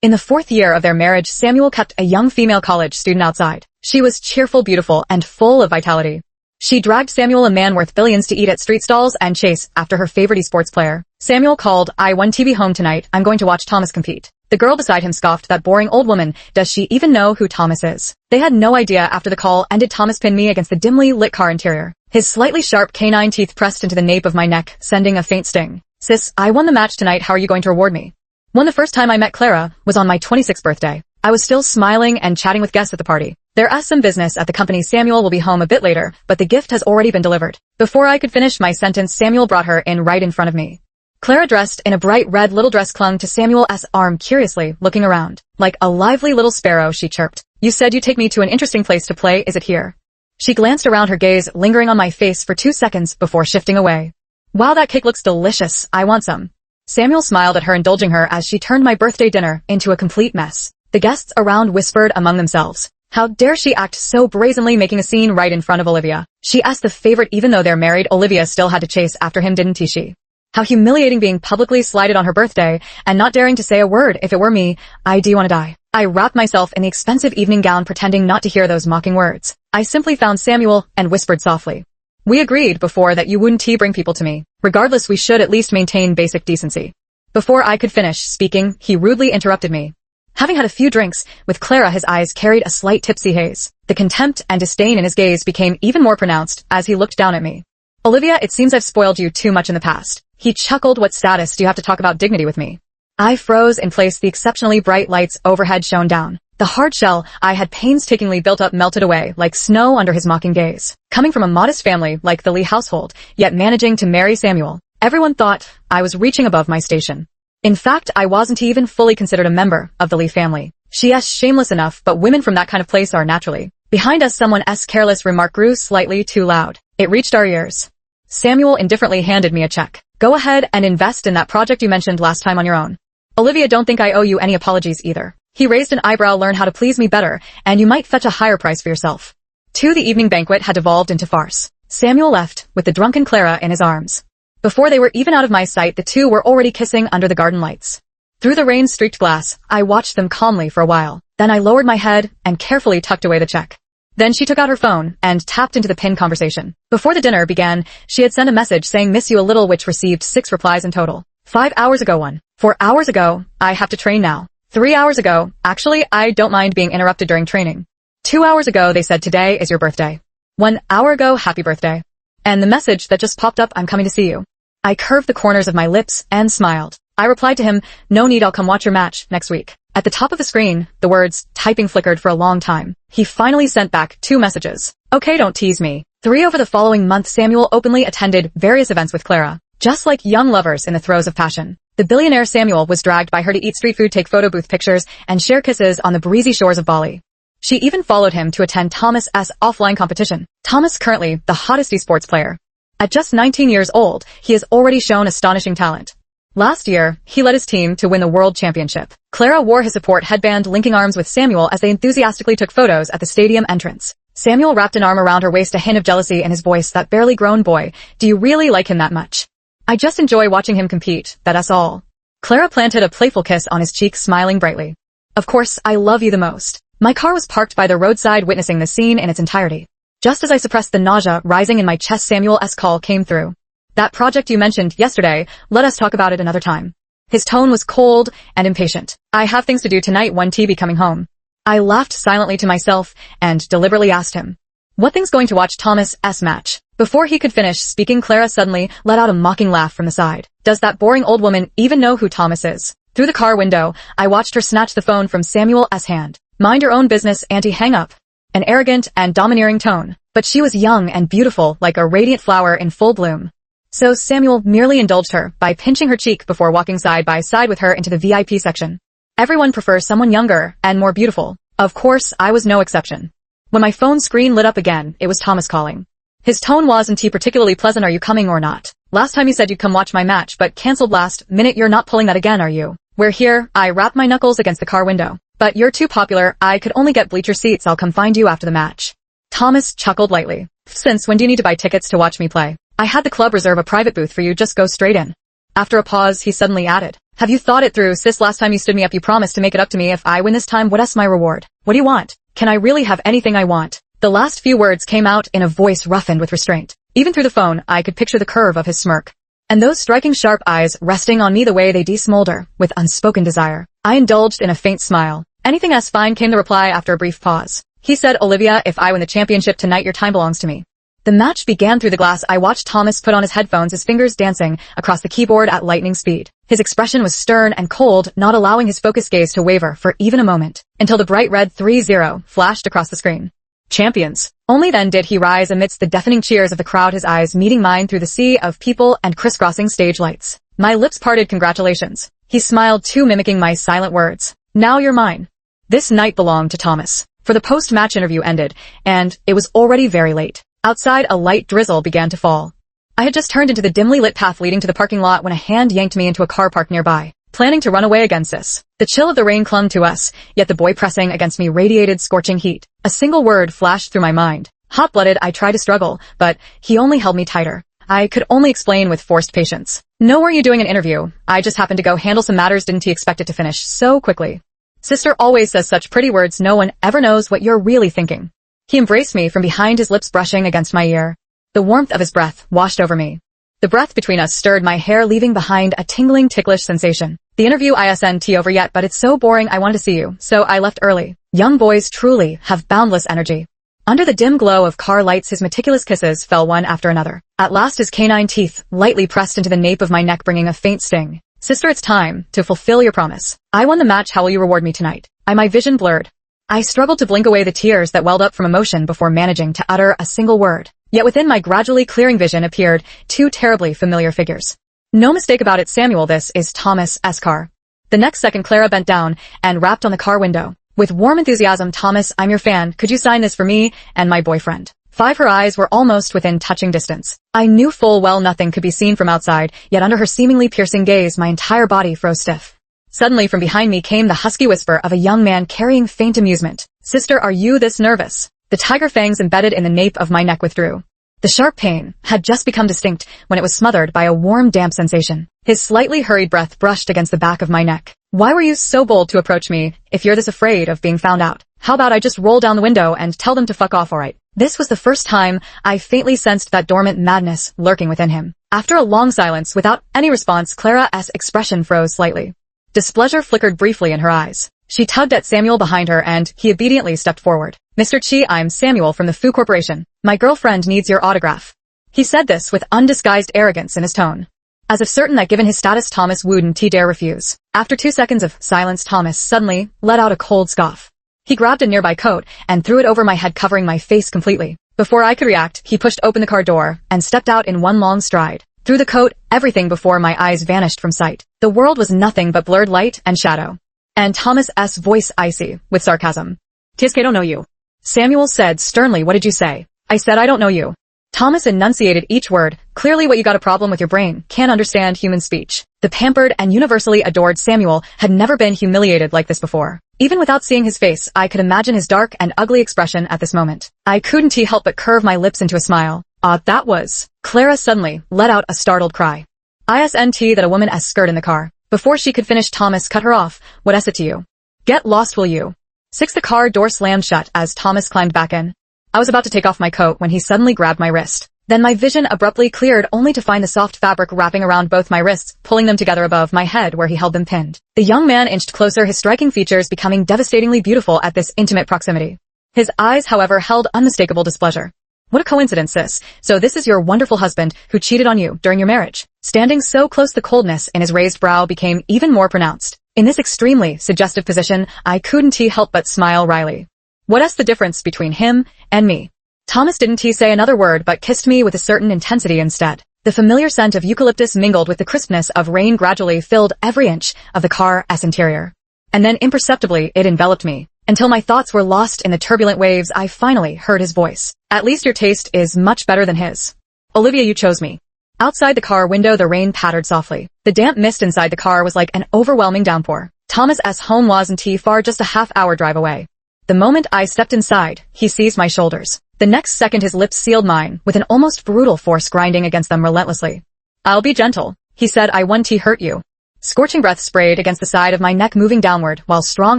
In the fourth year of their marriage, Samuel kept a young female college student outside. She was cheerful, beautiful, and full of vitality. She dragged Samuel, a man worth billions, to eat at street stalls and chase after her favorite esports player. Samuel called, "I won TV home tonight. I'm going to watch Thomas compete." The girl beside him scoffed, "That boring old woman. Does she even know who Thomas is?" They had no idea after the call ended Thomas pinned me against the dimly lit car interior. His slightly sharp canine teeth pressed into the nape of my neck, sending a faint sting. "Sis, I won the match tonight. How are you going to reward me?" When the first time I met Clara was on my 26th birthday. I was still smiling and chatting with guests at the party. There's some business at the company. Samuel will be home a bit later, but the gift has already been delivered. Before I could finish my sentence, Samuel brought her in right in front of me. Clara, dressed in a bright red little dress, clung to Samuel's arm curiously, looking around. "Like a lively little sparrow," she chirped. "You said you'd take me to an interesting place to play. Is it here?" She glanced around, her gaze lingering on my face for 2 seconds before shifting away. "Wow, that cake looks delicious. I want some." Samuel smiled at her, indulging her as she turned my birthday dinner into a complete mess. The guests around whispered among themselves. How dare she act so brazenly, making a scene right in front of Olivia. She asked the favorite, even though they're married, Olivia still had to chase after him, didn't she? How humiliating being publicly slighted on her birthday and not daring to say a word. If it were me, I'd want to die. I wrapped myself in the expensive evening gown, pretending not to hear those mocking words. I simply found Samuel and whispered softly, "We agreed before that you wouldn't bring people to me. Regardless, we should at least maintain basic decency." Before I could finish speaking, he rudely interrupted me. Having had a few drinks with Clara, his eyes carried a slight tipsy haze. The contempt and disdain in his gaze became even more pronounced as he looked down at me. "Olivia, it seems I've spoiled you too much in the past." He chuckled. "What status do you have to talk about dignity with me?" I froze in place. The exceptionally bright lights overhead shone down. The hard shell I had painstakingly built up melted away like snow under his mocking gaze. Coming from a modest family like the Lee household, yet managing to marry Samuel, everyone thought I was reaching above my station. In fact, I wasn't even fully considered a member of the Lee family. She's shameless enough, but women from that kind of place are naturally. Behind us, someone's careless remark grew slightly too loud. It reached our ears. Samuel indifferently handed me a check. "Go ahead and invest in that project you mentioned last time on your own. Olivia, don't think I owe you any apologies either." He raised an eyebrow. "Learn how to please me better, and you might fetch a higher price for yourself." The evening banquet had devolved into farce. Samuel left with the drunken Clara in his arms. Before they were even out of my sight, the two were already kissing under the garden lights. Through the rain-streaked glass, I watched them calmly for a while. Then I lowered my head and carefully tucked away the check. Then she took out her phone and tapped into the pinned conversation. Before the dinner began, she had sent a message saying "miss you a little," which received 6 replies in total. 5 hours ago, 1. 4 hours ago, "I have to train now." 3 hours ago, "Actually, I don't mind being interrupted during training." 2 hours ago, they said "Today is your birthday." 1 hour ago, "Happy birthday." And the message that just popped up, "I'm coming to see you." I curved the corners of my lips and smiled. I replied to him, "No need, I'll come watch your match next week." At the top of the screen, the words "typing" flickered for a long time. He finally sent back 2 messages. "Okay, don't tease me." 3 over the following month, Samuel openly attended various events with Clara, just like young lovers in the throes of passion. The billionaire Samuel was dragged by her to eat street food, take photo booth pictures, and share kisses on the breezy shores of Bali. She even followed him to attend Thomas's offline competition. Thomas, currently the hottest esports player. At just 19 years old, he has already shown astonishing talent. Last year, he led his team to win the World Championship. Clara wore his support headband, linking arms with Samuel as they enthusiastically took photos at the stadium entrance. Samuel wrapped an arm around her waist, a hint of jealousy in his voice. "That barely grown boy. Do you really like him that much?" "I just enjoy watching him compete, that's all." Clara planted a playful kiss on his cheek, smiling brightly. "Of course, I love you the most." My car was parked by the roadside, witnessing the scene in its entirety. Just as I suppressed the nausea rising in my chest, Samuel's call came through. "That project you mentioned yesterday, let us talk about it another time." His tone was cold and impatient. "I have things to do tonight. When be coming home?" I laughed silently to myself and deliberately asked him, "What thing's going to watch Thomas's match?" Before he could finish speaking, Clara suddenly let out a mocking laugh from the side. "Does that boring old woman even know who Thomas is?" Through the car window, I watched her snatch the phone from Samuel's hand. "Mind your own business, auntie, hang up." An arrogant and domineering tone. But she was young and beautiful, like a radiant flower in full bloom. So Samuel merely indulged her by pinching her cheek before walking side by side with her into the VIP section. Everyone prefers someone younger and more beautiful. Of course, I was no exception. When my phone screen lit up again, it was Thomas calling. His tone wasn't particularly pleasant. "Are you coming or not? Last time you said you'd come watch my match, but canceled last minute. You're not pulling that again, are you?" "We're here." I wrapped my knuckles against the car window. "But you're too popular. I could only get bleacher seats. I'll come find you after the match." Thomas chuckled lightly. "Since when do you need to buy tickets to watch me play? I had the club reserve a private booth for you. Just go straight in." After a pause, he suddenly added, "Have you thought it through, sis? Last time you stood me up, you promised to make it up to me if I win this time. What's my reward? What do you want? Can I really have anything I want?" The last few words came out in a voice roughened with restraint. Even through the phone, I could picture the curve of his smirk. And those striking sharp eyes resting on me the way they desmolder with unspoken desire. I indulged in a faint smile. "Anything as fine," came the reply after a brief pause. He said, "Olivia, if I win the championship tonight, your time belongs to me." The match began through the glass. I watched Thomas put on his headphones, his fingers dancing across the keyboard at lightning speed. His expression was stern and cold, not allowing his focused gaze to waver for even a moment, until the bright red 3-0 flashed across the screen. Champions. Only then did he rise amidst the deafening cheers of the crowd, his eyes meeting mine through the sea of people and crisscrossing stage lights. My lips parted. "Congratulations." He smiled too, mimicking my silent words. "Now you're mine." This night belonged to Thomas. For the post-match interview ended, and it was already very late. Outside, a light drizzle began to fall. I had just turned into the dimly lit path leading to the parking lot when a hand yanked me into a car parked nearby. "Planning to run away again, sis?" The chill of the rain clung to us, yet the boy pressing against me radiated scorching heat. A single word flashed through my mind. Hot-blooded, I tried to struggle, but he only held me tighter. I could only explain with forced patience. "No, weren't you doing an interview? I just happened to go handle some matters." "Didn't he expect it to finish so quickly?" "Sister always says such pretty words. No one ever knows what you're really thinking." He embraced me from behind, his lips brushing against my ear. The warmth of his breath washed over me. The breath between us stirred my hair, leaving behind a tingling, ticklish sensation. "The interview isn't over yet, but it's so boring. I wanted to see you, so I left early." Young boys truly have boundless energy. Under the dim glow of car lights, his meticulous kisses fell one after another. At last, his canine teeth lightly pressed into the nape of my neck, bringing a faint sting. "Sister, it's time to fulfill your promise. I won the match. How will you reward me tonight?" My vision blurred. I struggled to blink away the tears that welled up from emotion before managing to utter a single word. Yet within my gradually clearing vision appeared two terribly familiar figures. No mistake about it, Samuel, this is Thomas's car. The next second, Clara bent down and rapped on the car window. With warm enthusiasm, "Thomas, I'm your fan. Could you sign this for me and my boyfriend?" Her eyes were almost within touching distance. I knew full well nothing could be seen from outside, yet under her seemingly piercing gaze, my entire body froze stiff. Suddenly from behind me came the husky whisper of a young man carrying faint amusement. "Sister, are you this nervous?" The tiger fangs embedded in the nape of my neck withdrew. The sharp pain had just become distinct when it was smothered by a warm, damp sensation. His slightly hurried breath brushed against the back of my neck. "Why were you so bold to approach me if you're this afraid of being found out? How about I just roll down the window and tell them to fuck off, alright?" This was the first time I faintly sensed that dormant madness lurking within him. After a long silence, without any response, Clara's expression froze slightly. Displeasure flickered briefly in her eyes. She tugged at Samuel behind her and he obediently stepped forward. "Mr. Chi, I'm Samuel from the Fu Corporation. My girlfriend needs your autograph." He said this with undisguised arrogance in his tone, as if certain that given his status Thomas wouldn't dare refuse. After 2 seconds of silence, Thomas suddenly let out a cold scoff. He grabbed a nearby coat and threw it over my head, covering my face completely. Before I could react, he pushed open the car door and stepped out in one long stride. Through the coat, everything before my eyes vanished from sight. The world was nothing but blurred light and shadow. And Thomas's voice icy with sarcasm. "TSK, don't know you." Samuel said sternly, "What did you say?" I said, "I don't know you." Thomas enunciated each word. "Clearly what you got a problem with your brain. Can't understand human speech." The pampered and universally adored Samuel had never been humiliated like this before. Even without seeing his face, I could imagine his dark and ugly expression at this moment. I couldn't help but curve my lips into a smile. That was... Clara suddenly let out a startled cry. Isn't that a woman's skirt in the car? Before she could finish, Thomas cut her off. "What is it to you? Get lost, will you?" 6. The car door slammed shut as Thomas climbed back in. I was about to take off my coat when he suddenly grabbed my wrist. Then my vision abruptly cleared, only to find the soft fabric wrapping around both my wrists, pulling them together above my head where he held them pinned. The young man inched closer, his striking features becoming devastatingly beautiful at this intimate proximity. His eyes, however, held unmistakable displeasure. "What a coincidence, sis. So this is your wonderful husband who cheated on you during your marriage." Standing so close, the coldness in his raised brow became even more pronounced. In this extremely suggestive position, I couldn't help but smile wryly. "What's the difference between him and me?" Thomas didn't say another word but kissed me with a certain intensity instead. The familiar scent of eucalyptus mingled with the crispness of rain gradually filled every inch of the car's interior. And then imperceptibly it enveloped me. Until my thoughts were lost in the turbulent waves, I finally heard his voice. "At least your taste is much better than his. Olivia, you chose me." Outside the car window, the rain pattered softly. The damp mist inside the car was like an overwhelming downpour. Thomas's home wasn't far, just a half-hour drive away. The moment I stepped inside, he seized my shoulders. The next second his lips sealed mine, with an almost brutal force grinding against them relentlessly. "I'll be gentle," He said I wouldn't hurt you. Scorching breath sprayed against the side of my neck, moving downward, while strong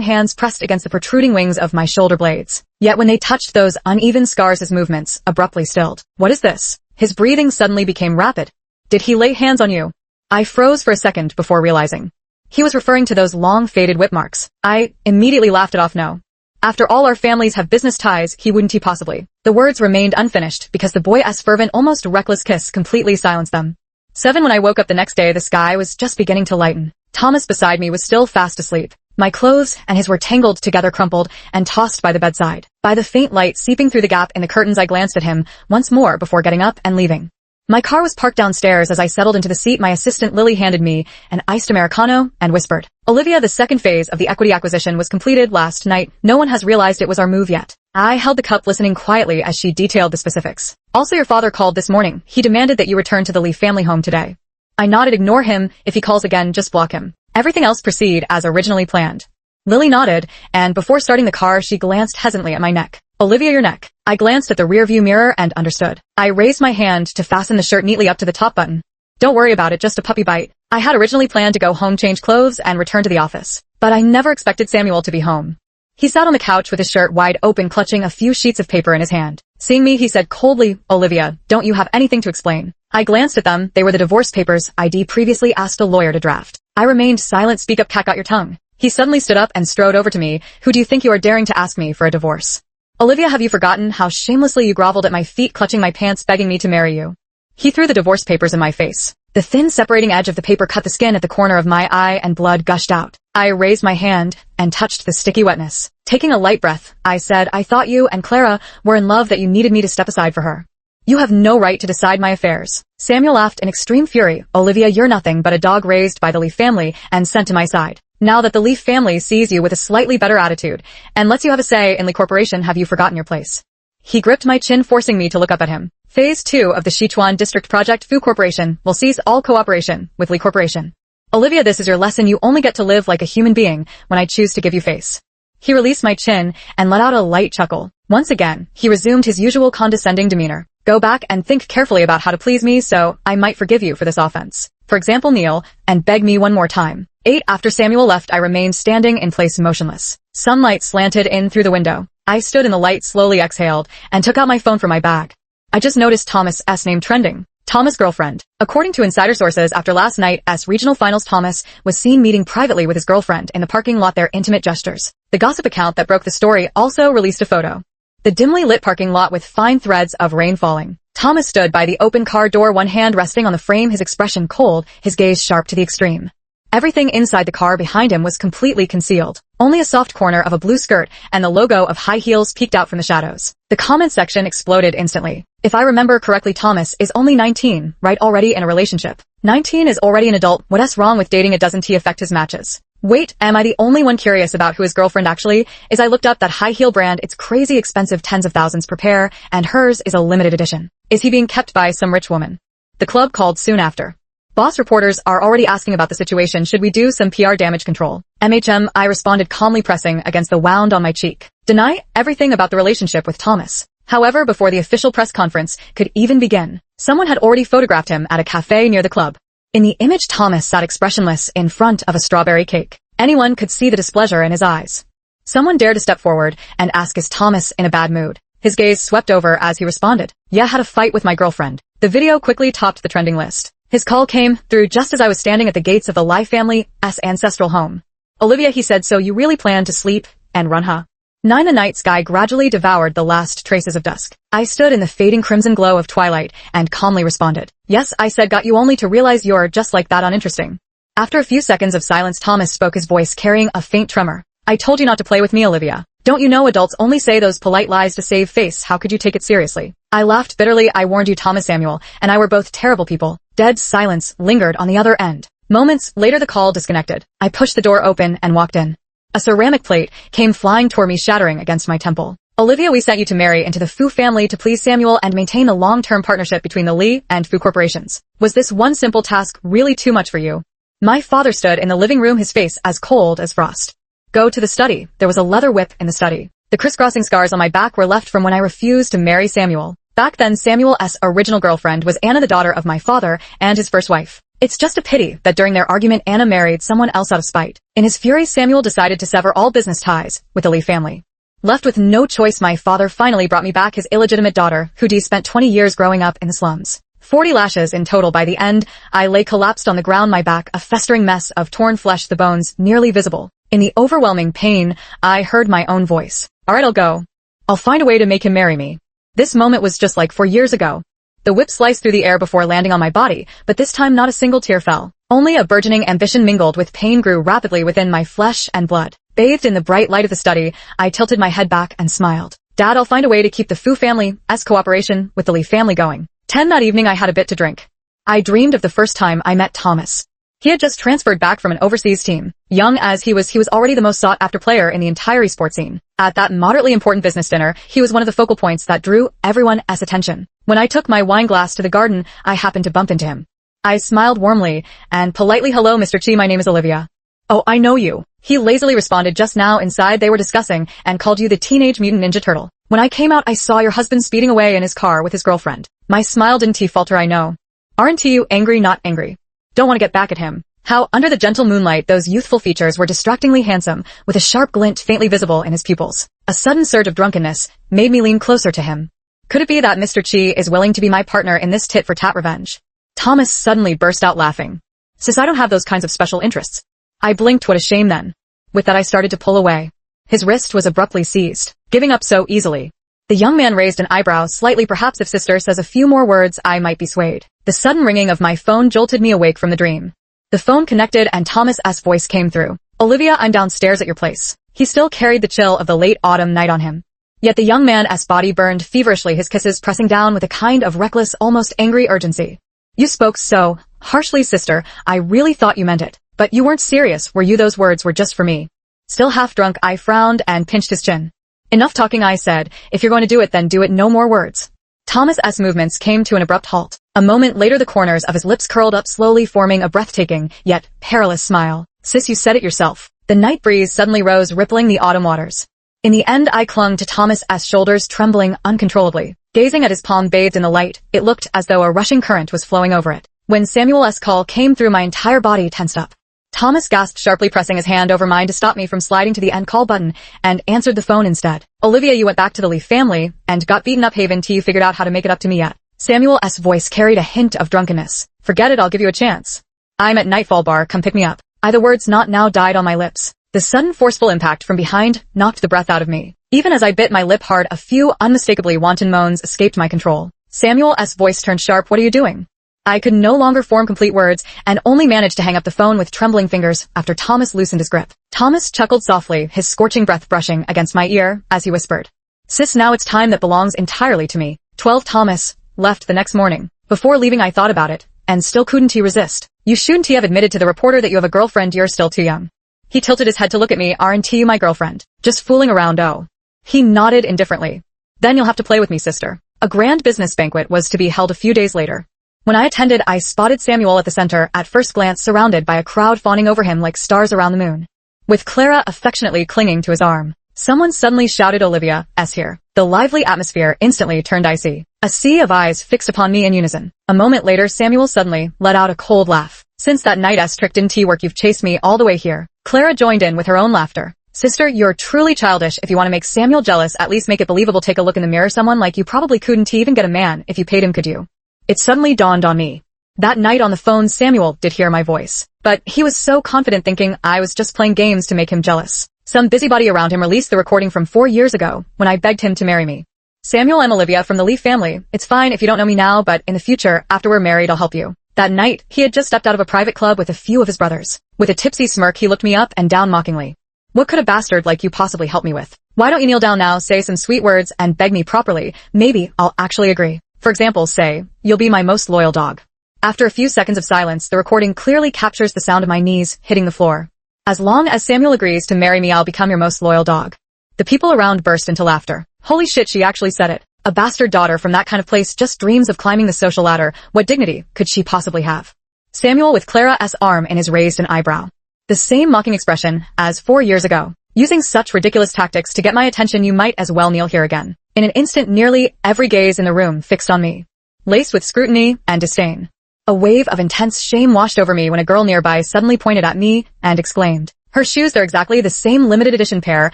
hands pressed against the protruding wings of my shoulder blades. Yet when they touched those uneven scars, his movements abruptly stilled. What is this? His breathing suddenly became rapid. Did he lay hands on you? I froze for a second before realizing. He was referring to those long faded whip marks. I immediately laughed it off. No. After all our families have business ties, he wouldn't he possibly. The words remained unfinished because the boy's fervent, almost reckless kiss completely silenced them. 7 When I woke up the next day, the sky was just beginning to lighten. Thomas beside me was still fast asleep. My clothes and his were tangled together, crumpled, and tossed by the bedside. By the faint light seeping through the gap in the curtains, I glanced at him once more before getting up and leaving. My car was parked downstairs. As I settled into the seat, my assistant Lily handed me an iced Americano and whispered, Olivia, the second phase of the equity acquisition was completed last night. No one has realized it was our move yet. I held the cup, listening quietly as she detailed the specifics. Also, your father called this morning. He demanded that you return to the Lee family home today. I nodded. Ignore him. If he calls again, just block him. Everything else proceed as originally planned. Lily nodded, and before starting the car, she glanced hesitantly at my neck. Olivia, your neck. I glanced at the rearview mirror and understood. I raised my hand to fasten the shirt neatly up to the top button. Don't worry about it, just a puppy bite. I had originally planned to go home, change clothes, and return to the office. But I never expected Samuel to be home. He sat on the couch with his shirt wide open, clutching a few sheets of paper in his hand. Seeing me, he said coldly, Olivia, don't you have anything to explain? I glanced at them. They were the divorce papers I'd previously asked a lawyer to draft. I remained silent. Speak up, cat, got your tongue. He suddenly stood up and strode over to me. Who do you think you are, daring to ask me for a divorce? Olivia, have you forgotten how shamelessly you groveled at my feet, clutching my pants, begging me to marry you? He threw the divorce papers in my face. The thin separating edge of the paper cut the skin at the corner of my eye and blood gushed out. I raised my hand and touched the sticky wetness. Taking a light breath, I said, I thought you and Clara were in love, that you needed me to step aside for her. You have no right to decide my affairs. Samuel laughed in extreme fury. Olivia, you're nothing but a dog raised by the Lee family and sent to my side. Now that the Lee family sees you with a slightly better attitude and lets you have a say in Lee Corporation, have you forgotten your place? He gripped my chin, forcing me to look up at him. Phase 2 of the Sichuan District Project, Fu Corporation, will cease all cooperation with Lee Corporation. Olivia, this is your lesson. You only get to live like a human being when I choose to give you face. He released my chin and let out a light chuckle. Once again, he resumed his usual condescending demeanor. Go back and think carefully about how to please me, so I might forgive you for this offense. For example, kneel and beg me one more time. 8 After Samuel left, I remained standing in place, motionless. Sunlight slanted in through the window. I stood in the light, slowly exhaled, and took out my phone from my bag. I just noticed Thomas's name trending. Thomas' girlfriend. According to insider sources, after last night's regional finals, Thomas was seen meeting privately with his girlfriend in the parking lot. Their intimate gestures. The gossip account that broke the story also released a photo. The dimly lit parking lot with fine threads of rain falling. Thomas stood by the open car door, one hand resting on the frame, his expression cold, his gaze sharp to the extreme. Everything inside the car behind him was completely concealed. Only a soft corner of a blue skirt and the logo of high heels peeked out from the shadows. The comment section exploded instantly. If I remember correctly, Thomas is only 19, right? Already in a relationship. 19 is already an adult. What's wrong with dating? It doesn't affect his matches. Wait, am I the only one curious about who his girlfriend actually is? I looked up that high heel brand. It's crazy expensive, tens of thousands per pair, and hers is a limited edition. Is he being kept by some rich woman? The club called soon after. Boss, reporters are already asking about the situation. Should we do some PR damage control? I responded calmly, pressing against the wound on my cheek. Deny everything about the relationship with Thomas. However, before the official press conference could even begin, someone had already photographed him at a cafe near the club. In the image, Thomas sat expressionless in front of a strawberry cake. Anyone could see the displeasure in his eyes. Someone dared to step forward and ask, is Thomas in a bad mood? His gaze swept over as he responded, yeah, had a fight with my girlfriend. The video quickly topped the trending list. His call came through just as I was standing at the gates of the Lai family's ancestral home. Olivia, he said, so you really plan to sleep and run, huh? 9 The night sky gradually devoured the last traces of dusk. I stood in the fading crimson glow of twilight and calmly responded. Yes, I said, got you only to realize you're just like that, uninteresting. After a few seconds of silence, Thomas spoke, his voice carrying a faint tremor. I told you not to play with me, Olivia. Don't you know adults only say those polite lies to save face? How could you take it seriously? I laughed bitterly. I warned you, Thomas. Samuel and I were both terrible people. Dead silence lingered on the other end. Moments later, the call disconnected. I pushed the door open and walked in. A ceramic plate came flying toward me, shattering against my temple. Olivia, we sent you to marry into the Fu family to please Samuel and maintain the long-term partnership between the Lee and Fu corporations. Was this one simple task really too much for you? My father stood in the living room, his face as cold as frost. Go to the study. There was a leather whip in the study. The crisscrossing scars on my back were left from when I refused to marry Samuel. Back then, Samuel's original girlfriend was Anna, the daughter of my father and his first wife. It's just a pity that during their argument Anna married someone else out of spite. In his fury, Samuel decided to sever all business ties with the Lee family. Left with no choice, my father finally brought me back his illegitimate daughter, who spent 20 years growing up in the slums. 40 lashes in total. By the end, I lay collapsed on the ground, my back a festering mess of torn flesh, the bones nearly visible. In the overwhelming pain, I heard my own voice. Alright, I'll go. I'll find a way to make him marry me. This moment was just like 4 years ago. The whip sliced through the air before landing on my body, but this time not a single tear fell. Only a burgeoning ambition mingled with pain grew rapidly within my flesh and blood. Bathed in the bright light of the study, I tilted my head back and smiled. Dad, I'll find a way to keep the Fu family's cooperation with the Lee family going. 10 that evening I had a bit to drink. I dreamed of the first time I met Thomas. He had just transferred back from an overseas team. Young as he was already the most sought-after player in the entire esports scene. At that moderately important business dinner, he was one of the focal points that drew everyone's attention. When I took my wine glass to the garden, I happened to bump into him. I smiled warmly and politely, hello Mr. Chi, my name is Olivia. Oh, I know you. He lazily responded, just now inside they were discussing and called you the Teenage Mutant Ninja Turtle. When I came out I saw your husband speeding away in his car with his girlfriend. My smile didn't falter, I know. Aren't you angry? Not angry. Don't want to get back at him. How, under the gentle moonlight, those youthful features were distractingly handsome, with a sharp glint faintly visible in his pupils. A sudden surge of drunkenness made me lean closer to him. Could it be that Mr. Chi is willing to be my partner in this tit-for-tat revenge? Thomas suddenly burst out laughing. Sis, I don't have those kinds of special interests. I blinked, what a shame then. With that I started to pull away. His wrist was abruptly seized, giving up so easily. The young man raised an eyebrow slightly, perhaps if sister says a few more words I might be swayed. The sudden ringing of my phone jolted me awake from the dream. The phone connected and Thomas's voice came through. Olivia, I'm downstairs at your place. He still carried the chill of the late autumn night on him. Yet the young man's body burned feverishly, his kisses pressing down with a kind of reckless, almost angry urgency. You spoke so harshly, sister. I really thought you meant it. But you weren't serious, were you? Those words were just for me. Still half drunk, I frowned and pinched his chin. Enough talking, I said. If you're going to do it, then do it, no more words. Thomas's movements came to an abrupt halt. A moment later the corners of his lips curled up slowly, forming a breathtaking, yet perilous smile. Sis, you said it yourself. The night breeze suddenly rose, rippling the autumn waters. In the end I clung to Thomas's shoulders, trembling uncontrollably. Gazing at his palm bathed in the light, it looked as though a rushing current was flowing over it. When Samuel's call came through, my entire body tensed up. Thomas gasped, sharply pressing his hand over mine to stop me from sliding to the end call button, and answered the phone instead. Olivia, you went back to the Lee family and got beaten up. Haven't you figured out how to make it up to me yet? Samuel's voice carried a hint of drunkenness. Forget it, I'll give you a chance. I'm at Nightfall Bar, come pick me up. The words not now died on my lips. The sudden forceful impact from behind knocked the breath out of me. Even as I bit my lip hard, a few unmistakably wanton moans escaped my control. Samuel's voice turned sharp. What are you doing? I could no longer form complete words and only managed to hang up the phone with trembling fingers after Thomas loosened his grip. Thomas chuckled softly, his scorching breath brushing against my ear as he whispered. Sis, now it's time that belongs entirely to me. 12 Thomas left the next morning. Before leaving I thought about it, and still couldn't resist. You shouldn't have admitted to the reporter that you have a girlfriend, you're still too young. He tilted his head to look at me. Aren't you my girlfriend? Just fooling around, oh. He nodded indifferently. Then you'll have to play with me, sister. A grand business banquet was to be held a few days later. When I attended, I spotted Samuel at the center, at first glance surrounded by a crowd fawning over him like stars around the moon. With Clara affectionately clinging to his arm. Someone suddenly shouted, Olivia, S here. The lively atmosphere instantly turned icy. A sea of eyes fixed upon me in unison. A moment later, Samuel suddenly let out a cold laugh. Since that night's trick didn't work, you've chased me all the way here. Clara joined in with her own laughter. Sister, you're truly childish. If you want to make Samuel jealous, at least make it believable. Take a look in the mirror. Someone like you probably couldn't even get a man if you paid him, could you? It suddenly dawned on me. That night on the phone, Samuel did hear my voice. But he was so confident, thinking I was just playing games to make him jealous. Some busybody around him released the recording from 4 years ago, when I begged him to marry me. Samuel, I'm Olivia from the Lee family. It's fine if you don't know me now, but in the future, after we're married, I'll help you. That night, he had just stepped out of a private club with a few of his brothers. With a tipsy smirk, he looked me up and down mockingly. What could a bastard like you possibly help me with? Why don't you kneel down now, say some sweet words, and beg me properly? Maybe I'll actually agree. For example, say, you'll be my most loyal dog. After a few seconds of silence, the recording clearly captures the sound of my knees hitting the floor. As long as Samuel agrees to marry me, I'll become your most loyal dog. The people around burst into laughter. Holy shit, she actually said it. A bastard daughter from that kind of place just dreams of climbing the social ladder. What dignity could she possibly have? Samuel with Clara's arm in his raised an eyebrow. The same mocking expression as 4 years ago. Using such ridiculous tactics to get my attention, you might as well kneel here again. In an instant, nearly every gaze in the room fixed on me, laced with scrutiny and disdain. A wave of intense shame washed over me when a girl nearby suddenly pointed at me and exclaimed, "Her shoes, they're exactly the same limited edition pair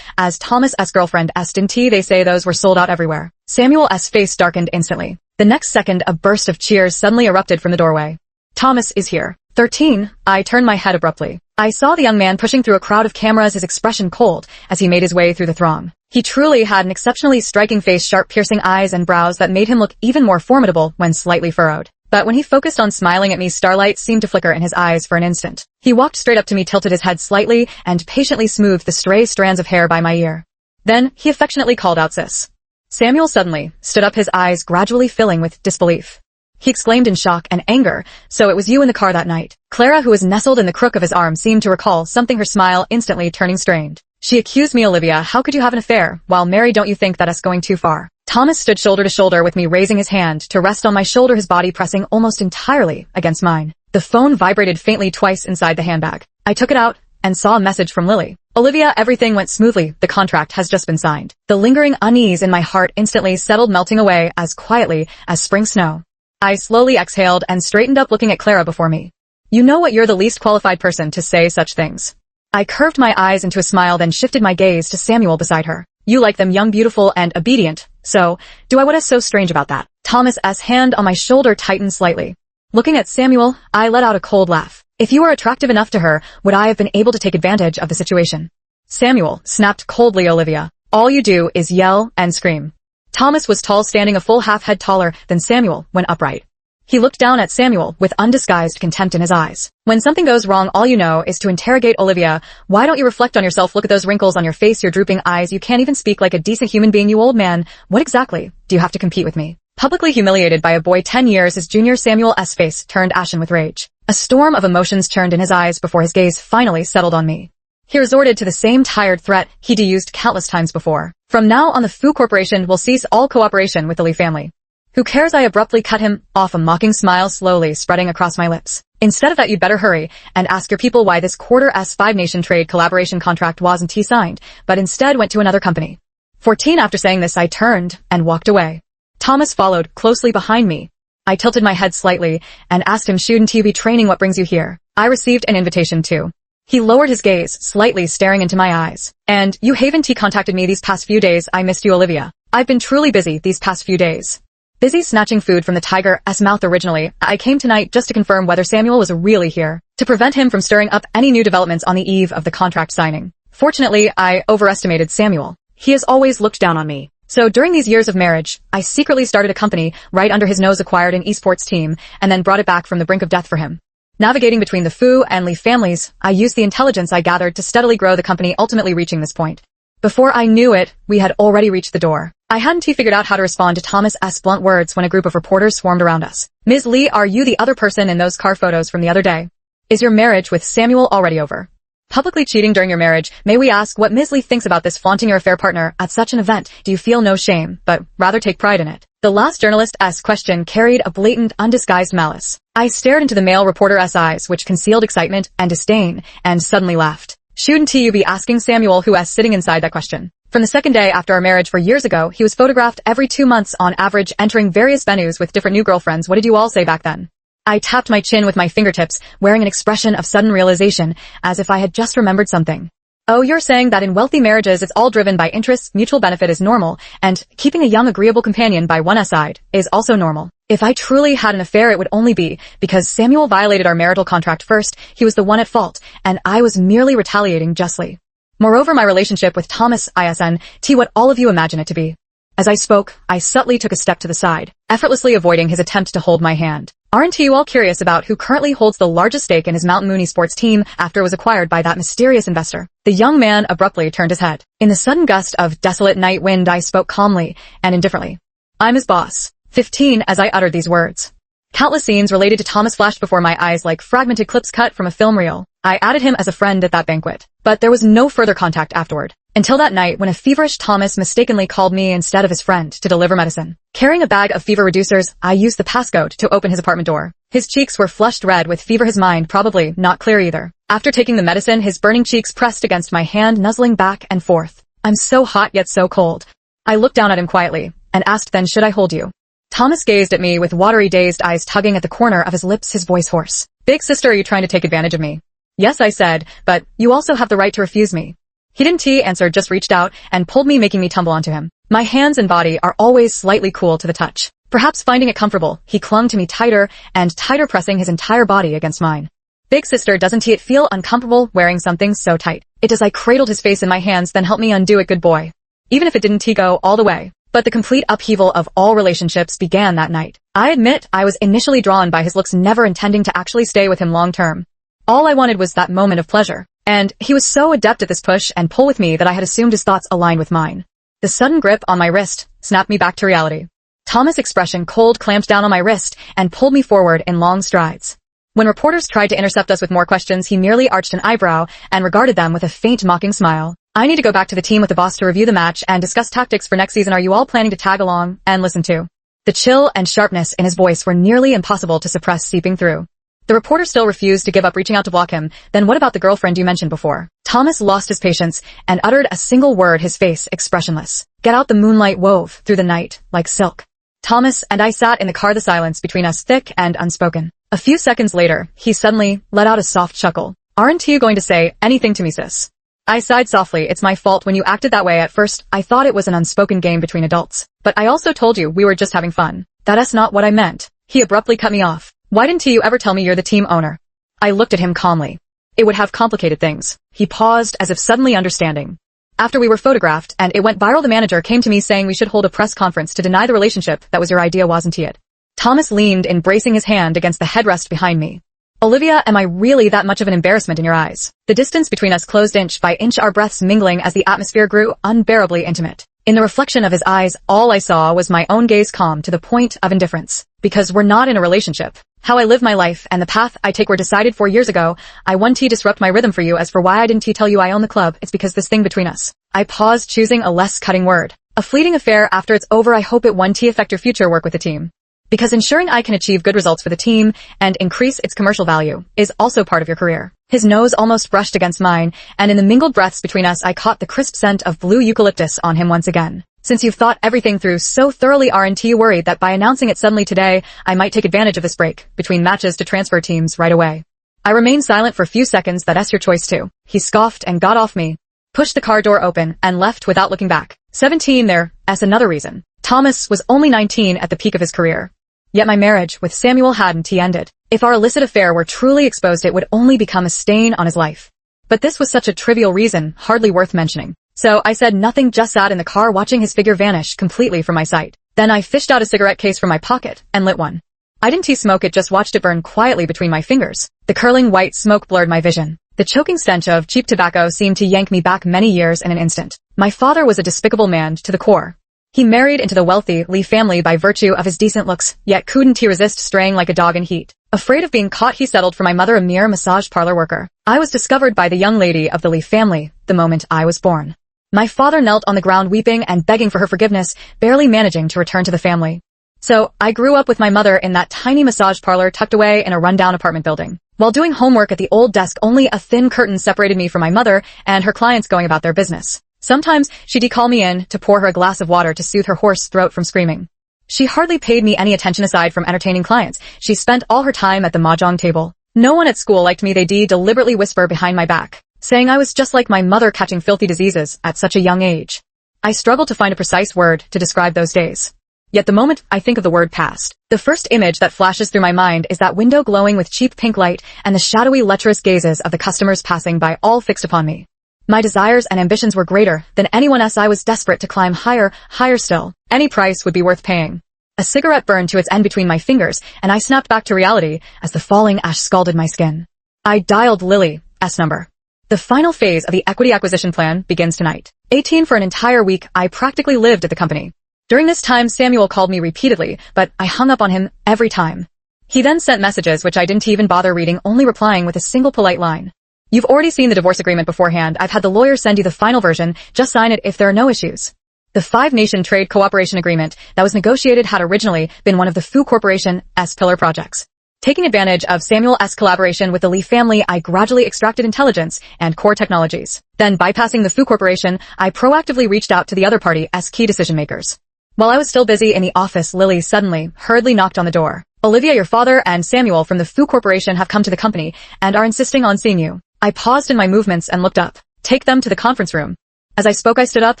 as Thomas's girlfriend S. Didn't they say those were sold out everywhere?" Samuel's face darkened instantly. The next second, a burst of cheers suddenly erupted from the doorway. "Thomas is here." 13. I turned my head abruptly. I saw the young man pushing through a crowd of cameras, his expression cold as he made his way through the throng. He truly had an exceptionally striking face, sharp piercing eyes and brows that made him look even more formidable when slightly furrowed. But when he focused on smiling at me, starlight seemed to flicker in his eyes for an instant. He walked straight up to me, tilted his head slightly, and patiently smoothed the stray strands of hair by my ear. Then he affectionately called out, "Sis." Samuel suddenly stood up, his eyes gradually filling with disbelief. He exclaimed in shock and anger, "So it was you in the car that night." Clara, who was nestled in the crook of his arm, seemed to recall something, her smile instantly turning strained. "She accused me, Olivia. How could you have an affair? While Mary, don't you think that's going too far?" Thomas stood shoulder to shoulder with me, raising his hand to rest on my shoulder, his body pressing almost entirely against mine. The phone vibrated faintly twice inside the handbag. I took it out and saw a message from Lily. "Olivia, everything went smoothly. The contract has just been signed." The lingering unease in my heart instantly settled, melting away as quietly as spring snow. I slowly exhaled and straightened up, looking at Clara before me. "You know what? You're the least qualified person to say such things." I curved my eyes into a smile, then shifted my gaze to Samuel beside her. "You like them young, beautiful, and obedient. So, do I? What is so strange about that?" Thomas's hand on my shoulder tightened slightly. Looking at Samuel, I let out a cold laugh. "If you were attractive enough to her, would I have been able to take advantage of the situation?" Samuel snapped coldly, "Olivia, all you do is yell and scream." Thomas was tall, standing a full half head taller than Samuel when upright. He looked down at Samuel with undisguised contempt in his eyes. "When something goes wrong, all you know is to interrogate, Olivia. Why don't you reflect on yourself? Look at those wrinkles on your face, your drooping eyes. You can't even speak like a decent human being, you old man. What exactly do you have to compete with me?" Publicly humiliated by a boy 10 years his junior, Samuel's face turned ashen with rage. A storm of emotions churned in his eyes before his gaze finally settled on me. He resorted to the same tired threat he'd used countless times before. "From now on, the Fu Corporation will cease all cooperation with the Lee family." "Who cares?" I abruptly cut him off, a mocking smile slowly spreading across my lips. "Instead of that, you'd better hurry and ask your people why this quarter-5 nation trade collaboration contract wasn't signed, but instead went to another company." 14. After saying this, I turned and walked away. Thomas followed closely behind me. I tilted my head slightly and asked him, "Shouldn't you be training? What brings you here?" "I received an invitation too." He lowered his gaze, slightly staring into my eyes. "And you haven't contacted me these past few days? I missed you, Olivia." "I've been truly busy these past few days." Busy snatching food from the tiger's mouth originally. "I came tonight just to confirm whether Samuel was really here, to prevent him from stirring up any new developments on the eve of the contract signing." Fortunately, I overestimated Samuel. He has always looked down on me. So during these years of marriage, I secretly started a company right under his nose, acquired an esports team, and then brought it back from the brink of death for him. Navigating between the Fu and Lee families, I used the intelligence I gathered to steadily grow the company, ultimately reaching this point. Before I knew it, we had already reached the door. I hadn't figured out how to respond to Thomas's blunt words when a group of reporters swarmed around us. "Ms. Lee, are you the other person in those car photos from the other day? Is your marriage with Samuel already over? Publicly cheating during your marriage, may we ask what Ms. Lee thinks about this, flaunting your affair partner at such an event? Do you feel no shame, but rather take pride in it?" The last journalist's question carried a blatant, undisguised malice. I stared into the male reporter's eyes, which concealed excitement and disdain, and suddenly laughed. "Shouldn't you be asking Samuel who is sitting inside that question?" From the second day after our marriage 4 years ago, he was photographed every 2 months on average, entering various venues with different new girlfriends. What did you all say back then? I tapped my chin with my fingertips, wearing an expression of sudden realization, as if I had just remembered something. "Oh, you're saying that in wealthy marriages it's all driven by interests, mutual benefit is normal, and keeping a young, agreeable companion by one's side is also normal." If I truly had an affair, it would only be because Samuel violated our marital contract first. He was the one at fault, and I was merely retaliating justly. Moreover, my relationship with Thomas isn't what all of you imagine it to be. As I spoke, I subtly took a step to the side, effortlessly avoiding his attempt to hold my hand. "Aren't you all curious about who currently holds the largest stake in his Mountain Moon esports team after it was acquired by that mysterious investor?" The young man abruptly turned his head. In the sudden gust of desolate night wind, I spoke calmly and indifferently. "I'm his boss." 15. As I uttered these words, countless scenes related to Thomas flashed before my eyes like fragmented clips cut from a film reel. I added him as a friend at that banquet, but there was no further contact afterward. Until that night when a feverish Thomas mistakenly called me instead of his friend to deliver medicine. Carrying a bag of fever reducers, I used the passcode to open his apartment door. His cheeks were flushed red with fever, his mind probably not clear either. After taking the medicine, his burning cheeks pressed against my hand, nuzzling back and forth. "I'm so hot yet so cold." I looked down at him quietly and asked, "Then should I hold you?" Thomas gazed at me with watery, dazed eyes tugging at the corner of his lips, his voice hoarse. Big sister, are you trying to take advantage of me? Yes, I said, but you also have the right to refuse me. He didn't answer, just reached out and pulled me, making me tumble onto him. My hands and body are always slightly cool to the touch. Perhaps finding it comfortable, he clung to me tighter and tighter, pressing his entire body against mine. Big sister, doesn't it feel uncomfortable wearing something so tight? It does. I cradled his face in my hands, then helped me undo it, good boy. Even if it didn't go all the way. But the complete upheaval of all relationships began that night. I admit I was initially drawn by his looks, never intending to actually stay with him long term. All I wanted was that moment of pleasure. And he was so adept at this push and pull with me that I had assumed his thoughts aligned with mine. The sudden grip on my wrist snapped me back to reality. Thomas' expression cold clamped down on my wrist and pulled me forward in long strides. When reporters tried to intercept us with more questions, he merely arched an eyebrow and regarded them with a faint mocking smile. I need to go back to the team with the boss to review the match and discuss tactics for next season. Are you all planning to tag along and listen to? The chill and sharpness in his voice were nearly impossible to suppress, seeping through. The reporter still refused to give up, reaching out to block him. Then what about the girlfriend you mentioned before? Thomas lost his patience and uttered a single word, his face expressionless. Get out. The moonlight wove through the night like silk. Thomas and I sat in the car, the silence between us thick and unspoken. A few seconds later, he suddenly let out a soft chuckle. Aren't you going to say anything to me, sis? I sighed softly. It's my fault when you acted that way. At first, I thought it was an unspoken game between adults. But I also told you we were just having fun. That's not what I meant. He abruptly cut me off. Why didn't you ever tell me you're the team owner? I looked at him calmly. It would have complicated things. He paused as if suddenly understanding. After we were photographed and it went viral, the manager came to me saying we should hold a press conference to deny the relationship. That was your idea, wasn't it? Thomas leaned in, bracing his hand against the headrest behind me. Olivia, am I really that much of an embarrassment in your eyes? The distance between us closed inch by inch, our breaths mingling as the atmosphere grew unbearably intimate. In the reflection of his eyes, all I saw was my own gaze, calm to the point of indifference. Because we're not in a relationship. How I live my life and the path I take were decided 4 years ago. I won't disrupt my rhythm for you. As for why I didn't tell you I own the club, it's because this thing between us. I paused, choosing a less cutting word. A fleeting affair. After it's over, I hope it won't affect your future work with the team. Because ensuring I can achieve good results for the team and increase its commercial value is also part of your career. His nose almost brushed against mine, and in the mingled breaths between us, I caught the crisp scent of blue eucalyptus on him once again. Since you've thought everything through so thoroughly, aren't you worried that by announcing it suddenly today, I might take advantage of this break between matches to transfer teams right away? I remained silent for a few seconds. That's your choice too. He scoffed and got off me, pushed the car door open, and left without looking back. 17 there's another reason. Thomas was only 19 at the peak of his career. Yet my marriage with Samuel hadn't ended. If our illicit affair were truly exposed, it would only become a stain on his life. But this was such a trivial reason, hardly worth mentioning. So I said nothing, just sat in the car watching his figure vanish completely from my sight. Then I fished out a cigarette case from my pocket and lit one. I didn't smoke it, just watched it burn quietly between my fingers. The curling white smoke blurred my vision. The choking stench of cheap tobacco seemed to yank me back many years in an instant. My father was a despicable man to the core. He married into the wealthy Lee family by virtue of his decent looks, yet couldn't he resist straying like a dog in heat. Afraid of being caught, he settled for my mother, a mere massage parlor worker. I was discovered by the young lady of the Lee family the moment I was born. My father knelt on the ground weeping and begging for her forgiveness, barely managing to return to the family. So I grew up with my mother in that tiny massage parlor tucked away in a rundown apartment building. While doing homework at the old desk, only a thin curtain separated me from my mother and her clients going about their business. Sometimes she'd call me in to pour her a glass of water to soothe her hoarse throat from screaming. She hardly paid me any attention aside from entertaining clients. She spent all her time at the mahjong table. No one at school liked me. They'd deliberately whisper behind my back, saying I was just like my mother, catching filthy diseases at such a young age. I struggled to find a precise word to describe those days. Yet the moment I think of the word past, the first image that flashes through my mind is that window glowing with cheap pink light and the shadowy, lecherous gazes of the customers passing by, all fixed upon me. My desires and ambitions were greater than anyone else. I was desperate to climb higher, higher still. Any price would be worth paying. A cigarette burned to its end between my fingers, and I snapped back to reality as the falling ash scalded my skin. I dialed Lily's number. The final phase of the equity acquisition plan begins tonight. 18 for an entire week, I practically lived at the company. During this time, Samuel called me repeatedly, but I hung up on him every time. He then sent messages which I didn't even bother reading, only replying with a single polite line. You've already seen the divorce agreement beforehand. I've had the lawyer send you the final version. Just sign it if there are no issues. The 5-nation trade cooperation agreement that was negotiated had originally been one of the Fu Corporation's pillar projects. Taking advantage of Samuel's collaboration with the Lee family, I gradually extracted intelligence and core technologies. Then, bypassing the Fu Corporation, I proactively reached out to the other party's key decision makers. While I was still busy in the office, Lily suddenly, hurriedly knocked on the door. "Olivia, your father and Samuel from the Fu Corporation have come to the company and are insisting on seeing you." I paused in my movements and looked up. "Take them to the conference room." As I spoke, I stood up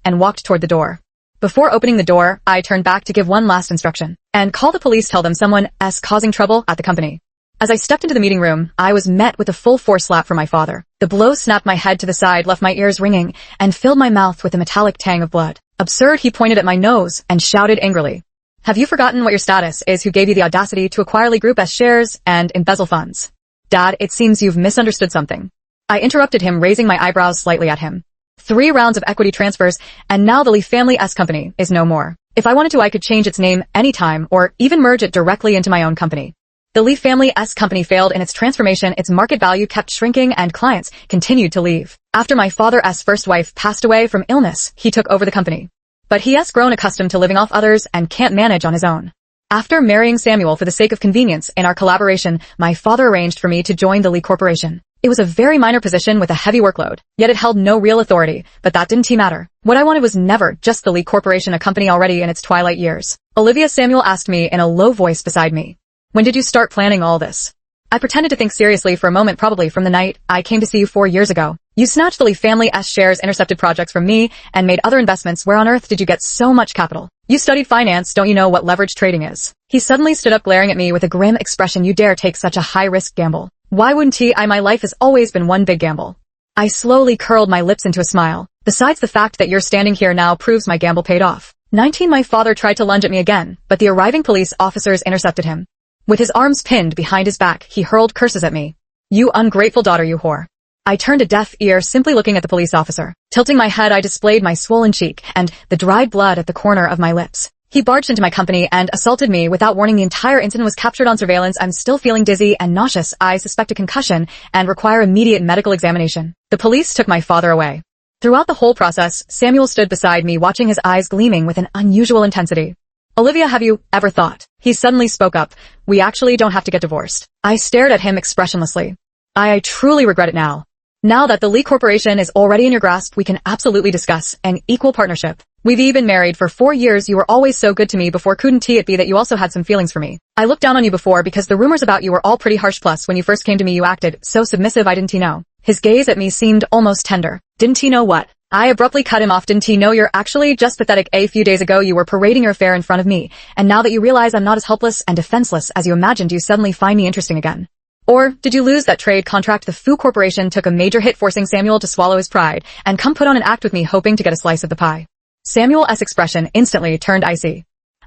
and walked toward the door. Before opening the door, I turned back to give one last instruction. "And call the police, tell them someone is causing trouble at the company." As I stepped into the meeting room, I was met with a full force slap from my father. The blow snapped my head to the side, left my ears ringing, and filled my mouth with a metallic tang of blood. "Absurd," he pointed at my nose and shouted angrily. "Have you forgotten what your status is? Who gave you the audacity to acquire Lee Group S shares and embezzle funds?" "Dad, it seems you've misunderstood something." I interrupted him, raising my eyebrows slightly at him. 3 rounds of equity transfers, and now the Lee Family S Company is no more. If I wanted to, I could change its name anytime, or even merge it directly into my own company. The Lee Family S Company failed in its transformation, its market value kept shrinking, and clients continued to leave. After my father's first wife passed away from illness, he took over the company. But he has grown accustomed to living off others and can't manage on his own. After marrying Samuel for the sake of convenience in our collaboration, my father arranged for me to join the Lee Corporation. It was a very minor position with a heavy workload, yet it held no real authority, but that didn't matter. What I wanted was never just the Lee Corporation, a company already in its twilight years. "Olivia," Samuel asked me in a low voice beside me. "When did you start planning all this?" I pretended to think seriously for a moment, "Probably from the night I came to see you 4 years ago. You snatched the Lee Family S shares, intercepted projects from me, and made other investments. Where on earth did you get so much capital? You studied finance, don't you know what leverage trading is?" He suddenly stood up, glaring at me with a grim expression. "You dare take such a high-risk gamble?" "Why wouldn't he? My life has always been one big gamble." I slowly curled my lips into a smile. "Besides, the fact that you're standing here now proves my gamble paid off." 19. My father tried to lunge at me again, but the arriving police officers intercepted him. With his arms pinned behind his back, he hurled curses at me. "You ungrateful daughter, you whore." I turned a deaf ear, simply looking at the police officer. Tilting my head, I displayed my swollen cheek and the dried blood at the corner of my lips. He barged into my company and assaulted me without warning. The entire incident was captured on surveillance. I'm still feeling dizzy and nauseous. I suspect a concussion and require immediate medical examination. The police took my father away. Throughout the whole process, Samuel stood beside me, watching, his eyes gleaming with an unusual intensity. "Olivia, have you ever thought?" He suddenly spoke up. "We actually don't have to get divorced." I stared at him expressionlessly. I truly regret it now. Now that the Lee Corporation is already in your grasp, we can absolutely discuss an equal partnership. We've been married for 4 years. You were always so good to me before. Couldn't it be that you also had some feelings for me? I looked down on you before because the rumors about you were all pretty harsh. Plus, when you first came to me, you acted so submissive. I didn't know. His gaze at me seemed almost tender. "Didn't he know what?" I abruptly cut him off. "Didn't he know you're actually just pathetic? A few days ago you were parading your affair in front of me, and now that you realize I'm not as helpless and defenseless as you imagined, you suddenly find me interesting again. Or did you lose that trade contract? The Fu Corporation took a major hit, forcing Samuel to swallow his pride and come put on an act with me, hoping to get a slice of the pie." Samuel's expression instantly turned icy.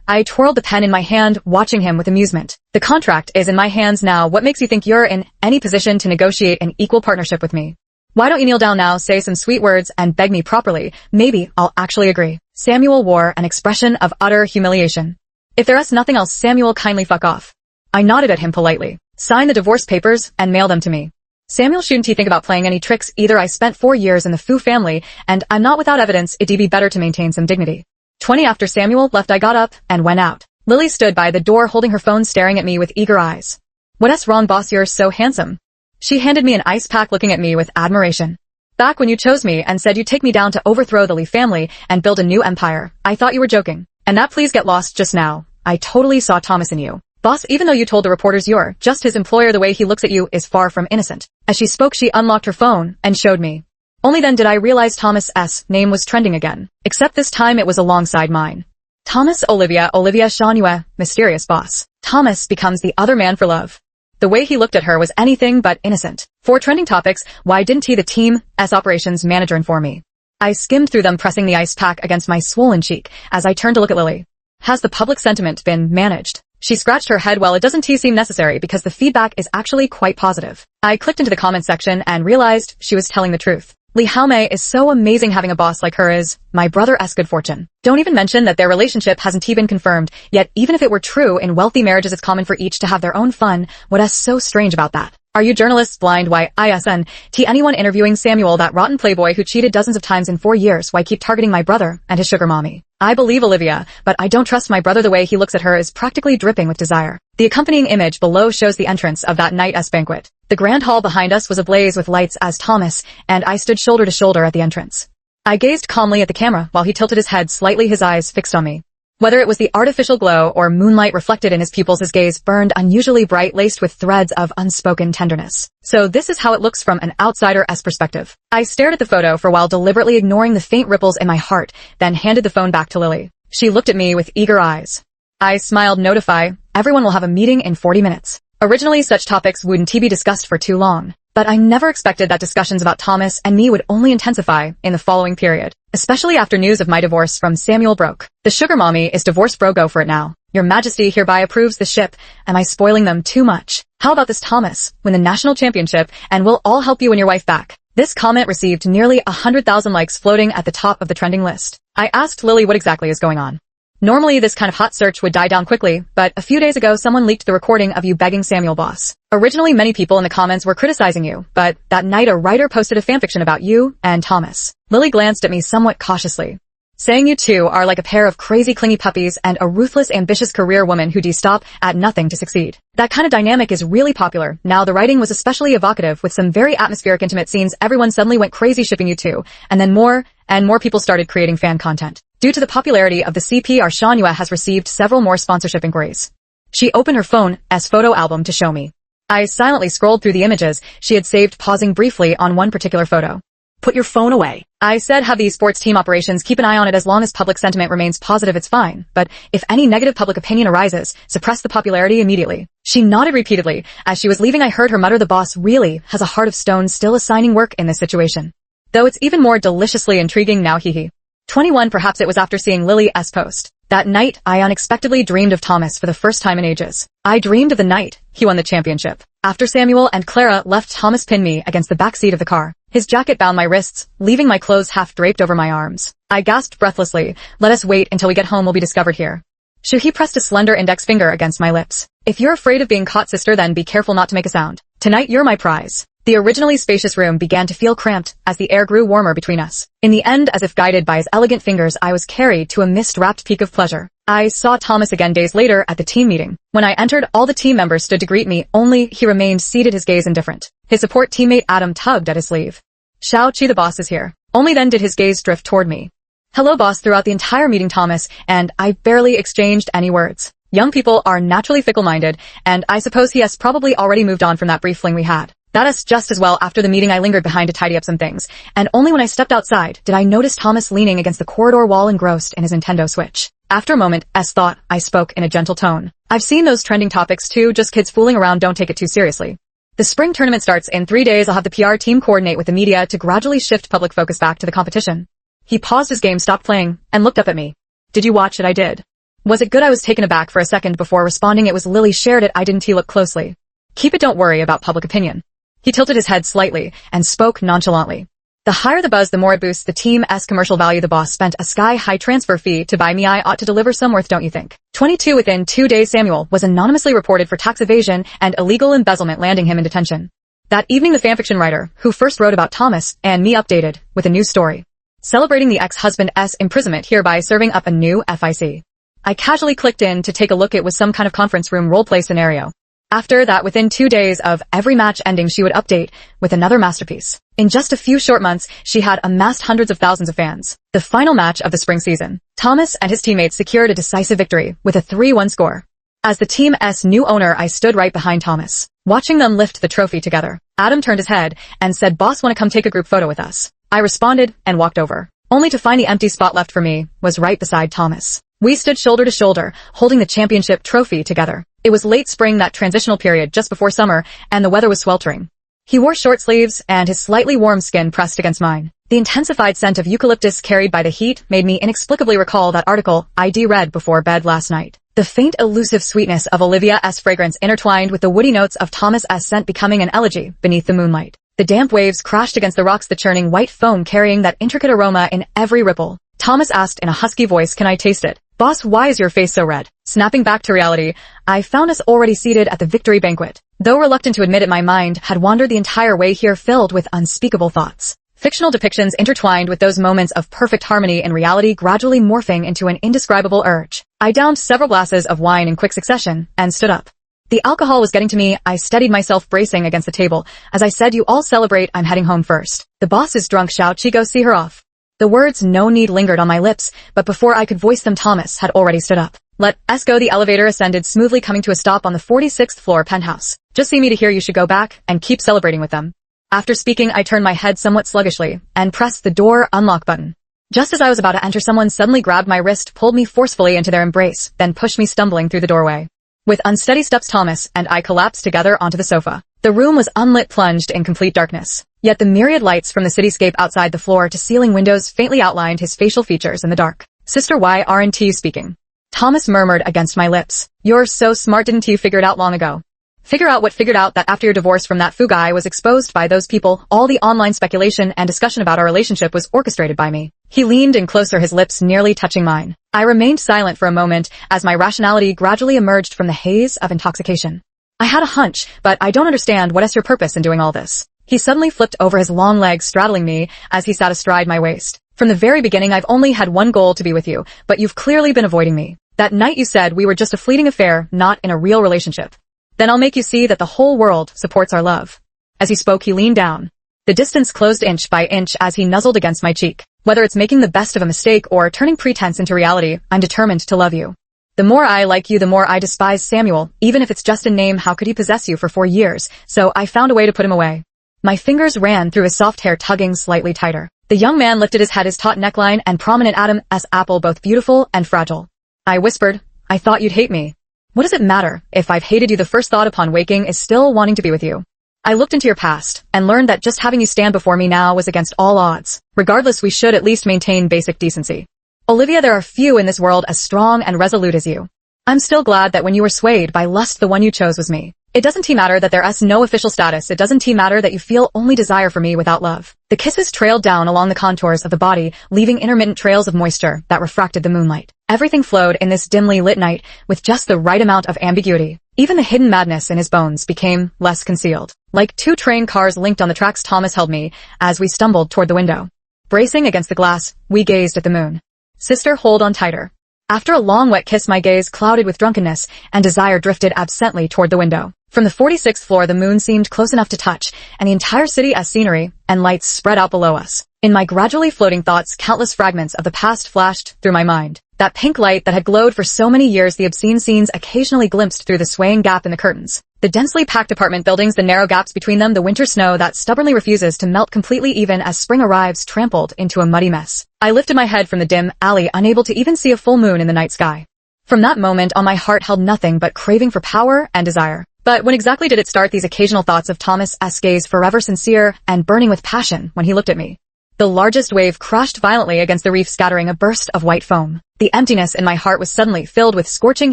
I twirled the pen in my hand, watching him with amusement. "The contract is in my hands now. What makes you think you're in any position to negotiate an equal partnership with me? Why don't you kneel down now, say some sweet words, and beg me properly? Maybe I'll actually agree." Samuel wore an expression of utter humiliation. "If there's nothing else, Samuel, kindly fuck off." I nodded at him politely. "Sign the divorce papers and mail them to me." Samuel, shouldn't he think about playing any tricks either? I spent 4 years in the Fu family, and I'm not without evidence. It'd be better to maintain some dignity. 20 after Samuel left, I got up and went out. Lily stood by the door holding her phone, staring at me with eager eyes. "What's wrong, boss? You're so handsome." She handed me an ice pack, looking at me with admiration. "Back when you chose me and said you'd take me down to overthrow the Lee family and build a new empire, I thought you were joking. And that please get lost just now. I totally saw Thomas in you. Boss, even though you told the reporters you're just his employer, the way he looks at you is far from innocent." As she spoke, she unlocked her phone and showed me. Only then did I realize Thomas's name was trending again, except this time it was alongside mine. Thomas, Olivia Shanue, mysterious boss. Thomas becomes the other man for love. The way he looked at her was anything but innocent. For trending topics, why didn't he, the team's operations manager, inform me? I skimmed through them, pressing the ice pack against my swollen cheek as I turned to look at Lily. "Has the public sentiment been managed?" She scratched her head. "Well, it doesn't seem necessary because the feedback is actually quite positive." I clicked into the comment section and realized she was telling the truth. "Lee Haume is so amazing. Having a boss like her is my brother's good fortune. Don't even mention that their relationship hasn't been confirmed, yet even if it were true, in wealthy marriages it's common for each to have their own fun. What's so strange about that? Are you journalists blind? Why isn't anyone interviewing Samuel, that rotten playboy who cheated dozens of times in 4 years? Why keep targeting my brother and his sugar mommy? I believe Olivia, but I don't trust my brother. The way he looks at her is practically dripping with desire." The accompanying image below shows the entrance of that night's banquet. The grand hall behind us was ablaze with lights as Thomas and I stood shoulder to shoulder at the entrance. I gazed calmly at the camera while he tilted his head slightly, his eyes fixed on me. Whether it was the artificial glow or moonlight reflected in his pupils, his gaze burned unusually bright, laced with threads of unspoken tenderness. So this is how it looks from an outsider's perspective. I stared at the photo for a while, deliberately ignoring the faint ripples in my heart, then handed the phone back to Lily. She looked at me with eager eyes. I smiled. Notify, everyone will have a meeting in 40 minutes. Originally, such topics wouldn't be discussed for too long. But I never expected that discussions about Thomas and me would only intensify in the following period, especially after news of my divorce from Samuel broke. The sugar mommy is divorced, bro, go for it now. Your Majesty hereby approves the ship. Am I spoiling them too much? How about this, Thomas? Win the national championship and we'll all help you and your wife back. This comment received nearly 100,000 likes, floating at the top of the trending list. I asked Lily what exactly is going on. Normally this kind of hot search would die down quickly, but a few days ago someone leaked the recording of you begging Samuel, boss. Originally many people in the comments were criticizing you, but that night a writer posted a fanfiction about you and Thomas. Lily glanced at me somewhat cautiously, saying you two are like a pair of crazy clingy puppies and a ruthless ambitious career woman who stop at nothing to succeed. That kind of dynamic is really popular. Now the writing was especially evocative with some very atmospheric intimate scenes. Everyone suddenly went crazy shipping you two, and then more and more people started creating fan content. Due to the popularity of the CP, our Shanyue has received several more sponsorship inquiries. She opened her phone's photo album to show me. I silently scrolled through the images she had saved, pausing briefly on one particular photo. Put your phone away. I said, have the sports team operations, keep an eye on it. As long as public sentiment remains positive, it's fine. But if any negative public opinion arises, suppress the popularity immediately. She nodded repeatedly. As she was leaving, I heard her mutter, the boss really has a heart of stone, still assigning work in this situation. Though it's even more deliciously intriguing now, hee. 21. Perhaps it was after seeing Lily's post. That night, I unexpectedly dreamed of Thomas for the first time in ages. I dreamed of the night he won the championship. After Samuel and Clara left, Thomas pinned me against the back seat of the car. His jacket bound my wrists, leaving my clothes half draped over my arms. I gasped breathlessly, let us wait until we get home, we'll be discovered here. Shoo, he pressed a slender index finger against my lips. If you're afraid of being caught, sister, then be careful not to make a sound. Tonight you're my prize. The originally spacious room began to feel cramped as the air grew warmer between us. In the end, as if guided by his elegant fingers, I was carried to a mist-wrapped peak of pleasure. I saw Thomas again days later at the team meeting. When I entered, all the team members stood to greet me, only he remained seated, his gaze indifferent. His support teammate Adam tugged at his sleeve. Xiao-Chi, the boss is here. Only then did his gaze drift toward me. Hello, boss. Throughout the entire meeting, Thomas and I barely exchanged any words. Young people are naturally fickle-minded, and I suppose he has probably already moved on from that brief fling we had. That is just as well. After the meeting, I lingered behind to tidy up some things, and only when I stepped outside did I notice Thomas leaning against the corridor wall, engrossed in his Nintendo Switch. After a moment, thought, I spoke in a gentle tone. I've seen those trending topics too, just kids fooling around, don't take it too seriously. The spring tournament starts in 3 days. I'll have the PR team coordinate with the media to gradually shift public focus back to the competition. He paused his game, stopped playing, and looked up at me. Did you watch it? I did. Was it good? I was taken aback for a second before responding. It was Lily shared it. I didn't. He looked closely. Keep it, don't worry about public opinion. He tilted his head slightly and spoke nonchalantly. The higher the buzz, the more it boosts the team's commercial value. The boss spent a sky-high transfer fee to buy me. I ought to deliver some worth, don't you think? 22. Within 2 days, Samuel was anonymously reported for tax evasion and illegal embezzlement, landing him in detention. That evening, the fanfiction writer who first wrote about Thomas and me updated with a new story, celebrating the ex-husband's imprisonment, hereby serving up a new FIC. I casually clicked in to take a look. It was some kind of conference room roleplay scenario. After that, within 2 days of every match ending, she would update with another masterpiece. In just a few short months, she had amassed hundreds of thousands of fans. The final match of the spring season, Thomas and his teammates secured a decisive victory with a 3-1 score. As the team's new owner, I stood right behind Thomas, watching them lift the trophy together. Adam turned his head and said, boss, wanna come take a group photo with us? I responded and walked over, only to find the empty spot left for me was right beside Thomas. We stood shoulder to shoulder, holding the championship trophy together. It was late spring, that transitional period just before summer, and the weather was sweltering. He wore short sleeves, and his slightly warm skin pressed against mine. The intensified scent of eucalyptus carried by the heat made me inexplicably recall that article I'd read before bed last night. The faint elusive sweetness of Olivia's fragrance intertwined with the woody notes of Thomas's scent, becoming an elegy beneath the moonlight. The damp waves crashed against the rocks, the churning white foam carrying that intricate aroma in every ripple. Thomas asked in a husky voice, can I taste it? Boss, why is your face so red? Snapping back to reality, I found us already seated at the victory banquet. Though reluctant to admit it, my mind had wandered the entire way here, filled with unspeakable thoughts. Fictional depictions intertwined with those moments of perfect harmony in reality, gradually morphing into an indescribable urge. I downed several glasses of wine in quick succession and stood up. The alcohol was getting to me. I steadied myself, bracing against the table. As I said, you all celebrate, I'm heading home first. The boss is drunk, Xiao-Chi, go see her off. The words "no need" lingered on my lips, but before I could voice them, Thomas had already stood up. "Let's go." The elevator ascended smoothly, coming to a stop on the 46th floor penthouse. "Just see me to here. You should go back and keep celebrating with them." After speaking, I turned my head somewhat sluggishly and pressed the door unlock button. Just as I was about to enter, someone suddenly grabbed my wrist, pulled me forcefully into their embrace, then pushed me stumbling through the doorway. With unsteady steps, Thomas and I collapsed together onto the sofa. The room was unlit, plunged in complete darkness. Yet the myriad lights from the cityscape outside the floor-to-ceiling windows faintly outlined his facial features in the dark. "Sister, why aren't you speaking?" Thomas murmured against my lips. "You're so smart. Didn't you figure it out long ago?" "Figure out what?" "Figured out that after your divorce from that Fu guy was exposed by those people, all the online speculation and discussion about our relationship was orchestrated by me." He leaned in closer, his lips nearly touching mine. I remained silent for a moment as my rationality gradually emerged from the haze of intoxication. "I had a hunch, but I don't understand. What is your purpose in doing all this?" He suddenly flipped over, his long legs straddling me as he sat astride my waist. "From the very beginning, I've only had one goal: to be with you, but you've clearly been avoiding me. That night you said we were just a fleeting affair, not in a real relationship. Then I'll make you see that the whole world supports our love." As he spoke, he leaned down. The distance closed inch by inch as he nuzzled against my cheek. "Whether it's making the best of a mistake or turning pretense into reality, I'm determined to love you. The more I like you, the more I despise Samuel. Even if it's just in name, how could he possess you for 4 years? So I found a way to put him away." My fingers ran through his soft hair, tugging slightly tighter. The young man lifted his head, his taut neckline and prominent Adam's apple both beautiful and fragile. I whispered, "I thought you'd hate me." "What does it matter if I've hated you? The first thought upon waking is still wanting to be with you." I looked into your past and learned that just having you stand before me now was against all odds. Regardless, we should at least maintain basic decency. Olivia, there are few in this world as strong and resolute as you. I'm still glad that when you were swayed by lust, the one you chose was me. It doesn't matter that there's no official status. It doesn't matter that you feel only desire for me without love. The kisses trailed down along the contours of the body, leaving intermittent trails of moisture that refracted the moonlight. Everything flowed in this dimly lit night with just the right amount of ambiguity. Even the hidden madness in his bones became less concealed. Like two train cars linked on the tracks, Thomas held me as we stumbled toward the window. Bracing against the glass, we gazed at the moon. "Sister, hold on tighter." After a long wet kiss, my gaze clouded with drunkenness and desire drifted absently toward the window. From the 46th floor, the moon seemed close enough to touch, and the entire city as scenery and lights spread out below us. In my gradually floating thoughts, countless fragments of the past flashed through my mind. That pink light that had glowed for so many years, the obscene scenes occasionally glimpsed through the swaying gap in the curtains. The densely packed apartment buildings, the narrow gaps between them, the winter snow that stubbornly refuses to melt completely even as spring arrives, trampled into a muddy mess. I lifted my head from the dim alley, unable to even see a full moon in the night sky. From that moment on, my heart held nothing but craving for power and desire. But when exactly did it start? These occasional thoughts of Thomas's gaze, forever sincere and burning with passion when he looked at me. The largest wave crashed violently against the reef, scattering a burst of white foam. The emptiness in my heart was suddenly filled with scorching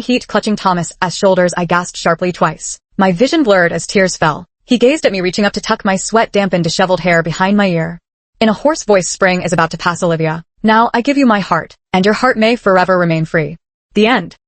heat. Clutching Thomas's shoulders, I gasped sharply twice. My vision blurred as tears fell. He gazed at me, reaching up to tuck my sweat-dampened, disheveled hair behind my ear. In a hoarse voice, "Spring is about to pass, Olivia. Now I give you my heart, and your heart may forever remain free." The end.